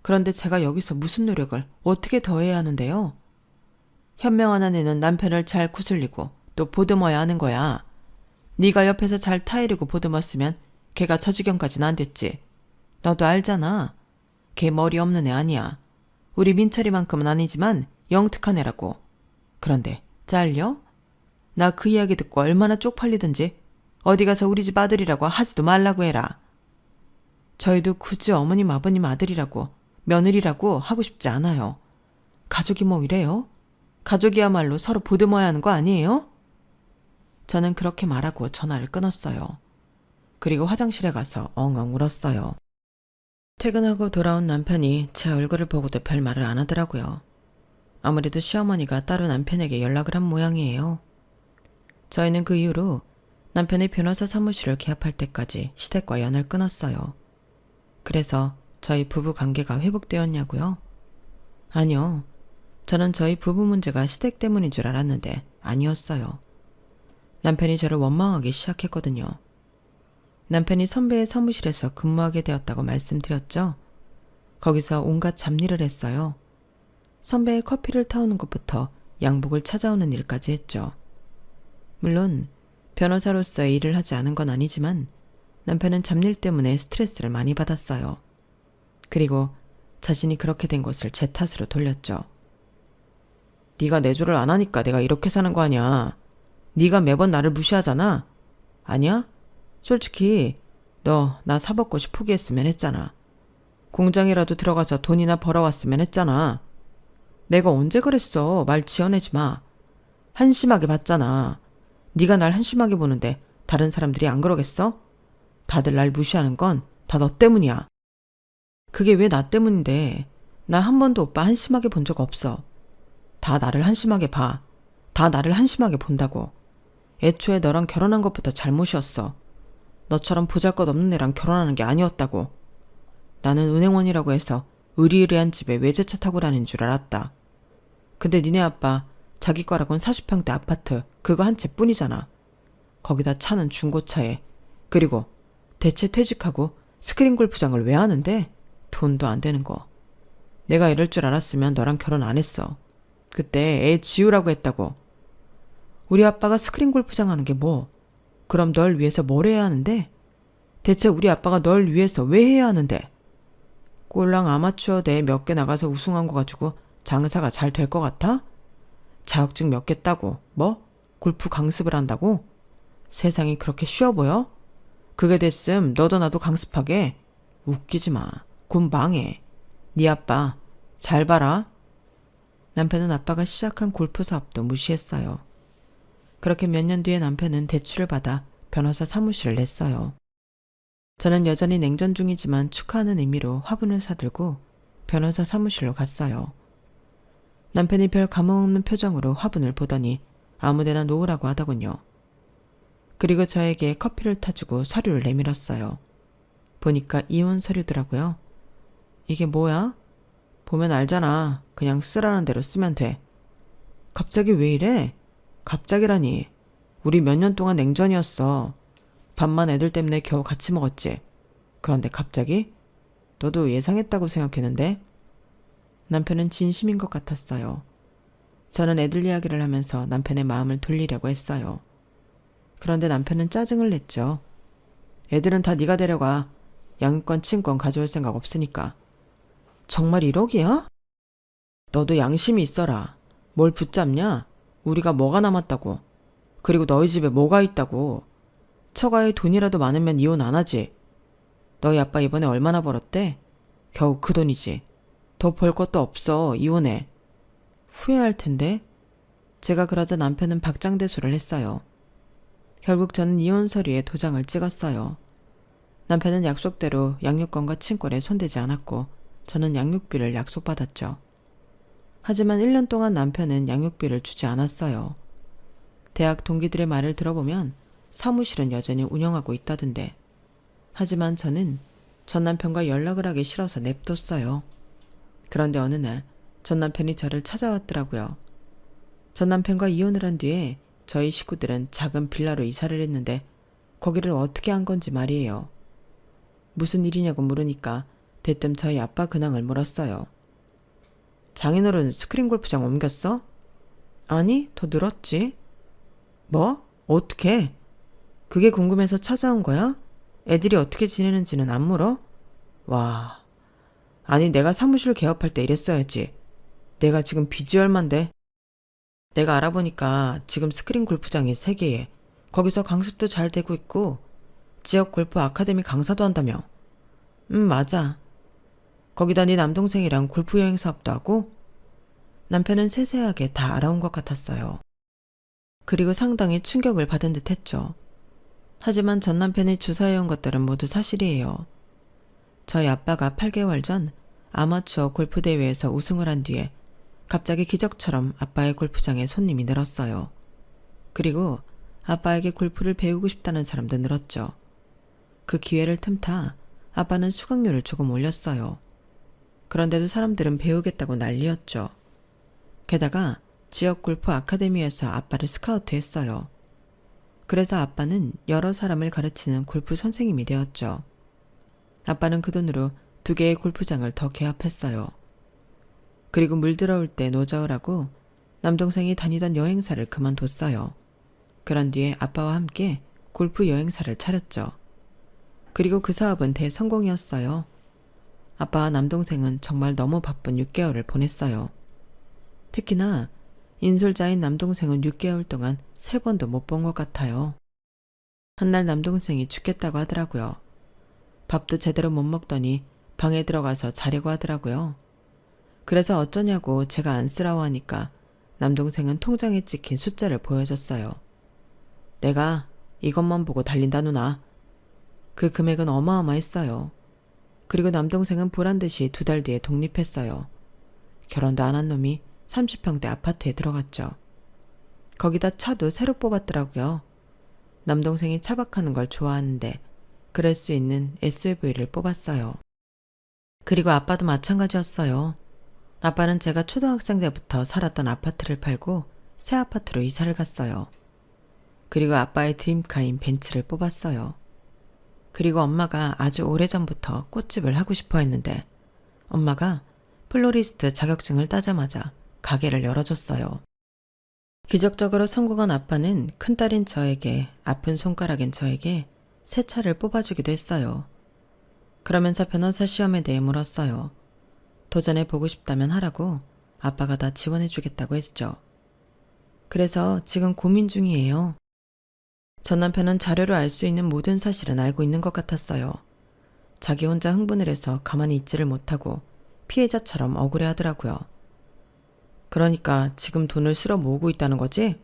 Speaker 1: 그런데 제가 여기서 무슨 노력을 어떻게 더 해야 하는데요? 현명한 아내는 남편을 잘 구슬리고 또 보듬어야 하는 거야. 네가 옆에서 잘 타이르고 보듬었으면 걔가 저 지경까지는 안 됐지. 너도 알잖아. 걔 머리 없는 애 아니야. 우리 민철이만큼은 아니지만 영특한 애라고. 그런데 잘려? 나 그 이야기 듣고 얼마나 쪽팔리든지 어디 가서 우리 집 아들이라고 하지도 말라고 해라. 저희도 굳이 어머님 아버님 아들이라고 며느리라고 하고 싶지 않아요. 가족이 뭐 이래요? 가족이야말로 서로 보듬어야 하는 거 아니에요? 저는 그렇게 말하고 전화를 끊었어요. 그리고 화장실에 가서 엉엉 울었어요. 퇴근하고 돌아온 남편이 제 얼굴을 보고도 별 말을 안 하더라고요. 아무래도 시어머니가 따로 남편에게 연락을 한 모양이에요. 저희는 그 이후로 남편의 변호사 사무실을 개업할 때까지 시댁과 연을 끊었어요. 그래서 저희 부부 관계가 회복되었냐고요? 아니요. 저는 저희 부부 문제가 시댁 때문인 줄 알았는데 아니었어요. 남편이 저를 원망하기 시작했거든요. 남편이 선배의 사무실에서 근무하게 되었다고 말씀드렸죠? 거기서 온갖 잡일을 했어요. 선배의 커피를 타오는 것부터 양복을 찾아오는 일까지 했죠. 물론 변호사로서의 일을 하지 않은 건 아니지만 남편은 잡일 때문에 스트레스를 많이 받았어요. 그리고 자신이 그렇게 된 것을 제 탓으로 돌렸죠. 네가 내조를 안 하니까 내가 이렇게 사는 거 아니야. 네가 매번 나를 무시하잖아. 아니야? 솔직히 너 나 사법고시 포기했으면 했잖아. 공장이라도 들어가서 돈이나 벌어왔으면 했잖아. 내가 언제 그랬어. 말 지어내지 마. 한심하게 봤잖아. 네가 날 한심하게 보는데 다른 사람들이 안 그러겠어? 다들 날 무시하는 건 다 너 때문이야. 그게 왜 나 때문인데. 나 한 번도 오빠 한심하게 본 적 없어. 다 나를 한심하게 봐. 다 나를 한심하게 본다고. 애초에 너랑 결혼한 것부터 잘못이었어. 너처럼 보잘것없는 애랑 결혼하는 게 아니었다고. 나는 은행원이라고 해서 의리의리한 집에 외제차 타고 다니는 줄 알았다. 근데 니네 아빠 자기 거라곤 40평대 아파트 그거 한 채뿐이잖아. 거기다 차는 중고차에. 그리고 대체 퇴직하고 스크린 골프장을 왜 하는데? 돈도 안 되는 거. 내가 이럴 줄 알았으면 너랑 결혼 안 했어. 그때 애 지우라고 했다고. 우리 아빠가 스크린 골프장 하는 게 뭐? 그럼 널 위해서 뭘 해야 하는데? 대체 우리 아빠가 널 위해서 왜 해야 하는데? 꼴랑 아마추어 대회 몇 개 나가서 우승한 거 가지고 장사가 잘 될 것 같아? 자격증 몇 개 따고 뭐? 골프 강습을 한다고? 세상이 그렇게 쉬워 보여? 그게 됐음 너도 나도 강습하게. 웃기지 마. 곧 망해. 네 아빠 잘 봐라. 남편은 아빠가 시작한 골프 사업도 무시했어요. 그렇게 몇 년 뒤에 남편은 대출을 받아 변호사 사무실을 냈어요. 저는 여전히 냉전 중이지만 축하하는 의미로 화분을 사들고 변호사 사무실로 갔어요. 남편이 별 감흥 없는 표정으로 화분을 보더니 아무데나 놓으라고 하더군요. 그리고 저에게 커피를 타주고 서류를 내밀었어요. 보니까 이혼 서류더라고요. 이게 뭐야? 보면 알잖아. 그냥 쓰라는 대로 쓰면 돼. 갑자기 왜 이래? 갑자기라니. 우리 몇 년 동안 냉전이었어. 밥만 애들 때문에 겨우 같이 먹었지. 그런데 갑자기? 너도 예상했다고 생각했는데? 남편은 진심인 것 같았어요. 저는 애들 이야기를 하면서 남편의 마음을 돌리려고 했어요. 그런데 남편은 짜증을 냈죠. 애들은 다 네가 데려가. 양육권, 친권 가져올 생각 없으니까. 정말 1억이야? 너도 양심이 있어라. 뭘 붙잡냐? 우리가 뭐가 남았다고. 그리고 너희 집에 뭐가 있다고. 처가에 돈이라도 많으면 이혼 안 하지. 너희 아빠 이번에 얼마나 벌었대? 겨우 그 돈이지. 더 벌 것도 없어. 이혼해. 후회할 텐데. 제가 그러자 남편은 박장대소를 했어요. 결국 저는 이혼 서류에 도장을 찍었어요. 남편은 약속대로 양육권과 친권에 손대지 않았고 저는 양육비를 약속받았죠. 하지만 1년 동안 남편은 양육비를 주지 않았어요. 대학 동기들의 말을 들어보면 사무실은 여전히 운영하고 있다던데. 하지만 저는 전 남편과 연락을 하기 싫어서 냅뒀어요. 그런데 어느 날 전 남편이 저를 찾아왔더라고요. 전 남편과 이혼을 한 뒤에 저희 식구들은 작은 빌라로 이사를 했는데 거기를 어떻게 한 건지 말이에요. 무슨 일이냐고 물으니까 대뜸 저희 아빠 근황을 물었어요. 장인어른 스크린 골프장 옮겼어? 아니, 더 늘었지. 뭐? 어떻게? 그게 궁금해서 찾아온 거야? 애들이 어떻게 지내는지는 안 물어? 와, 아니 내가 사무실 개업할 때 이랬어야지. 내가 지금 빚이 얼만데? 내가 알아보니까 지금 스크린 골프장이 3개에 거기서 강습도 잘 되고 있고 지역 골프 아카데미 강사도 한다며. 맞아. 거기다 네 남동생이랑 골프 여행 사업도 하고? 남편은 세세하게 다 알아온 것 같았어요. 그리고 상당히 충격을 받은 듯 했죠. 하지만 전 남편이 주사해온 것들은 모두 사실이에요. 저희 아빠가 8개월 전 아마추어 골프 대회에서 우승을 한 뒤에 갑자기 기적처럼 아빠의 골프장에 손님이 늘었어요. 그리고 아빠에게 골프를 배우고 싶다는 사람도 늘었죠. 그 기회를 틈타 아빠는 수강료를 조금 올렸어요. 그런데도 사람들은 배우겠다고 난리였죠. 게다가 지역 골프 아카데미에서 아빠를 스카우트했어요. 그래서 아빠는 여러 사람을 가르치는 골프 선생님이 되었죠. 아빠는 그 돈으로 2개의 골프장을 더 개합했어요. 그리고 물 들어올 때 노저으라고 남동생이 다니던 여행사를 그만뒀어요. 그런 뒤에 아빠와 함께 골프 여행사를 차렸죠. 그리고 그 사업은 대성공이었어요. 아빠와 남동생은 정말 너무 바쁜 6개월을 보냈어요. 특히나 인솔자인 남동생은 6개월 동안 3번도 못 본 것 같아요. 한날 남동생이 죽겠다고 하더라고요. 밥도 제대로 못 먹더니 방에 들어가서 자려고 하더라고요. 그래서 어쩌냐고 제가 안쓰러워하니까 남동생은 통장에 찍힌 숫자를 보여줬어요. 내가 이것만 보고 달린다 누나. 그 금액은 어마어마했어요. 그리고 남동생은 보란듯이 2달 뒤에 독립했어요. 결혼도 안 한 놈이 30평대 아파트에 들어갔죠. 거기다 차도 새로 뽑았더라고요. 남동생이 차박하는 걸 좋아하는데 그럴 수 있는 SUV를 뽑았어요. 그리고 아빠도 마찬가지였어요. 아빠는 제가 초등학생 때부터 살았던 아파트를 팔고 새 아파트로 이사를 갔어요. 그리고 아빠의 드림카인 벤츠를 뽑았어요. 그리고 엄마가 아주 오래전부터 꽃집을 하고 싶어 했는데 엄마가 플로리스트 자격증을 따자마자 가게를 열어줬어요. 기적적으로 성공한 아빠는 큰딸인 저에게, 아픈 손가락인 저에게 새 차를 뽑아주기도 했어요. 그러면서 변호사 시험에 대해 물었어요. 도전해보고 싶다면 하라고 아빠가 다 지원해주겠다고 했죠. 그래서 지금 고민 중이에요. 전 남편은 자료로 알 수 있는 모든 사실은 알고 있는 것 같았어요. 자기 혼자 흥분을 해서 가만히 있지를 못하고 피해자처럼 억울해하더라고요. 그러니까 지금 돈을 쓸어 모으고 있다는 거지?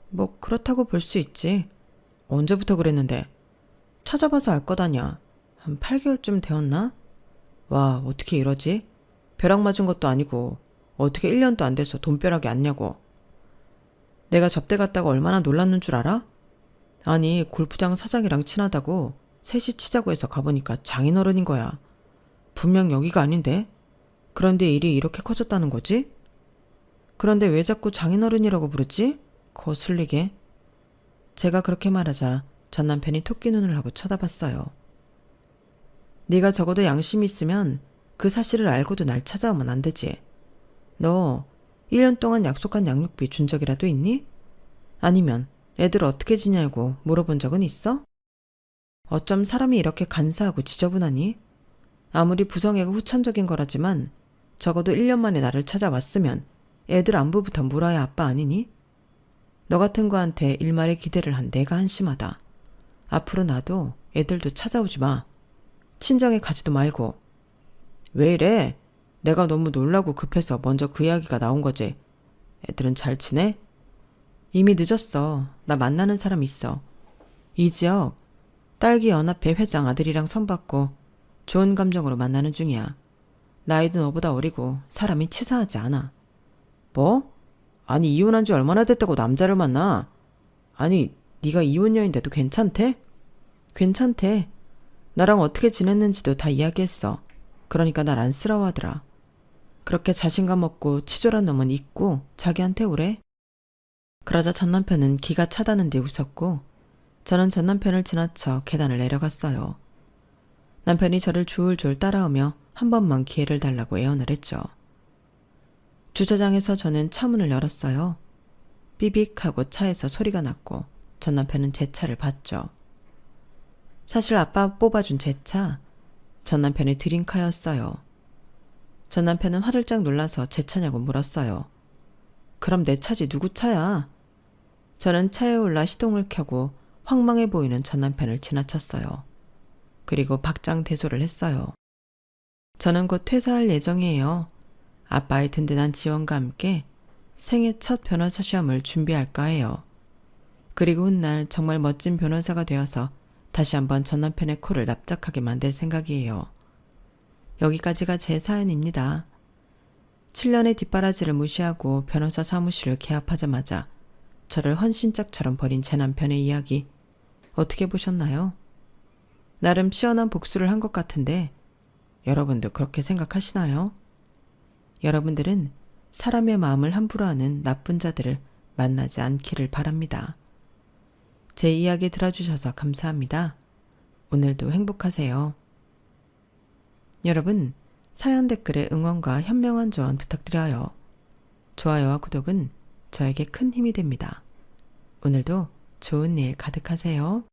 Speaker 1: 뭐 그렇다고 볼 수 있지. 언제부터 그랬는데? 찾아봐서 알 거다냐. 한 8개월쯤 되었나? 와, 어떻게 이러지? 벼락 맞은 것도 아니고 어떻게 1년도 안 돼서 돈벼락이 안냐고. 내가 접대 갔다가 얼마나 놀랐는 줄 알아? 아니, 골프장 사장이랑 친하다고 셋이 치자고 해서 가보니까 장인어른인 거야. 분명 여기가 아닌데? 그런데 일이 이렇게 커졌다는 거지? 그런데 왜 자꾸 장인어른이라고 부르지? 거슬리게. 제가 그렇게 말하자 전 남편이 토끼 눈을 하고 쳐다봤어요. 네가 적어도 양심이 있으면 그 사실을 알고도 날 찾아오면 안 되지. 너 1년 동안 약속한 양육비 준 적이라도 있니? 아니면 애들 어떻게 지냐고 물어본 적은 있어? 어쩜 사람이 이렇게 간사하고 지저분하니? 아무리 부성애가 후천적인 거라지만 적어도 1년 만에 나를 찾아왔으면 애들 안부부터 물어야 아빠 아니니? 너 같은 거한테 일말의 기대를 한 내가 한심하다. 앞으로 나도 애들도 찾아오지 마. 친정에 가지도 말고. 왜 이래? 내가 너무 놀라고 급해서 먼저 그 이야기가 나온 거지. 애들은 잘 지내? 이미 늦었어. 나 만나는 사람 있어. 이 지역 딸기연합회 회장 아들이랑 선받고 좋은 감정으로 만나는 중이야. 나이도 너보다 어리고 사람이 치사하지 않아. 뭐? 아니 이혼한 지 얼마나 됐다고 남자를 만나? 아니 네가 이혼녀인데도 괜찮대? 괜찮대. 나랑 어떻게 지냈는지도 다 이야기했어. 그러니까 날 안쓰러워하더라. 그렇게 자신감 없고 치졸한 놈은 잊고 자기한테 오래. 그러자 전 남편은 기가 차다는 듯 웃었고 저는 전 남편을 지나쳐 계단을 내려갔어요. 남편이 저를 졸졸 따라오며 한 번만 기회를 달라고 애원을 했죠. 주차장에서 저는 차 문을 열었어요. 삐빅 하고 차에서 소리가 났고 전 남편은 제 차를 봤죠. 사실 아빠 뽑아준 제 차, 전 남편의 드림카였어요. 전 남편은 화들짝 놀라서 제 차냐고 물었어요. 그럼 내 차지 누구 차야? 저는 차에 올라 시동을 켜고 황망해 보이는 전 남편을 지나쳤어요. 그리고 박장대소를 했어요. 저는 곧 퇴사할 예정이에요. 아빠의 든든한 지원과 함께 생애 첫 변호사 시험을 준비할까 해요. 그리고 훗날 정말 멋진 변호사가 되어서 다시 한번 전 남편의 코를 납작하게 만들 생각이에요. 여기까지가 제 사연입니다. 7년의 뒷바라지를 무시하고 변호사 사무실을 개업하자마자 저를 헌신짝처럼 버린 제 남편의 이야기 어떻게 보셨나요? 나름 시원한 복수를 한 것 같은데 여러분도 그렇게 생각하시나요? 여러분들은 사람의 마음을 함부로 하는 나쁜 자들을 만나지 않기를 바랍니다. 제 이야기 들어주셔서 감사합니다. 오늘도 행복하세요. 여러분, 사연 댓글에 응원과 현명한 조언 부탁드려요. 좋아요와 구독은 저에게 큰 힘이 됩니다. 오늘도 좋은 일 가득하세요.